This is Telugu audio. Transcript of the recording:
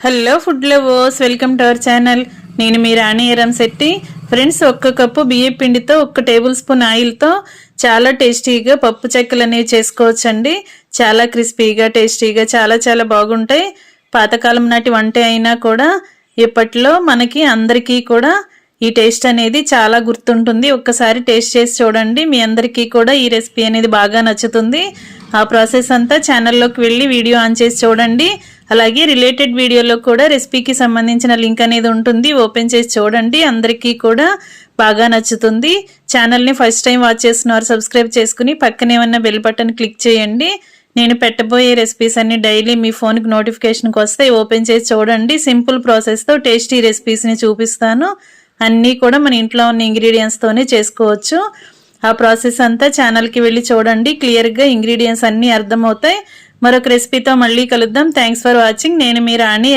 Hello food lovers, welcome to our channel. నేను మీ రాణి ఎరంశెట్టి. ఫ్రెండ్స్, 1 కప్పు బియ్యం పిండితో 1 టేబుల్ స్పూన్ ఆయిల్తో చాలా టేస్టీగా పప్పు చెక్కలు అనేవి చేసుకోవచ్చండి. చాలా క్రిస్పీగా టేస్టీగా చాలా బాగుంటాయి. పాతకాలం నాటి వంట అయినా కూడా ఇప్పట్లో మనకి అందరికీ కూడా ఈ టేస్ట్ అనేది చాలా గుర్తుంటుంది. ఒక్కసారి టేస్ట్ చేసి చూడండి, మీ అందరికీ కూడా ఈ రెసిపీ అనేది బాగా నచ్చుతుంది. ఆ ప్రాసెస్ అంతా ఛానల్లోకి వెళ్ళి వీడియో ఆన్ చేసి చూడండి. అలాగే రిలేటెడ్ వీడియోలో కూడా రెసిపీకి సంబంధించిన లింక్ అనేది ఉంటుంది, ఓపెన్ చేసి చూడండి. అందరికీ కూడా బాగా నచ్చుతుంది. ఛానల్ని ఫస్ట్ టైం వాచ్ చేస్తున్నారు సబ్స్క్రైబ్ చేసుకుని పక్కనే ఉన్న బెల్ బటన్ క్లిక్ చేయండి. నేను పెట్టబోయే రెసిపీస్ అన్ని డైలీ మీ ఫోన్కి నోటిఫికేషన్కి వస్తాయి, ఓపెన్ చేసి చూడండి. సింపుల్ ప్రాసెస్తో టేస్టీ రెసిపీస్ని చూపిస్తాను. అన్నీ కూడా మన ఇంట్లో ఉన్న ఇంగ్రీడియంట్స్తోనే చేసుకోవచ్చు. ఆ ప్రాసెస్ అంతా ఛానల్కి వెళ్ళి చూడండి, క్లియర్గా ఇంగ్రీడియంట్స్ అన్నీ అర్థమవుతాయి. మరొక రెసిపీతో మళ్ళీ కలుద్దాం. Thanks for watching. నేను మీ రాణి.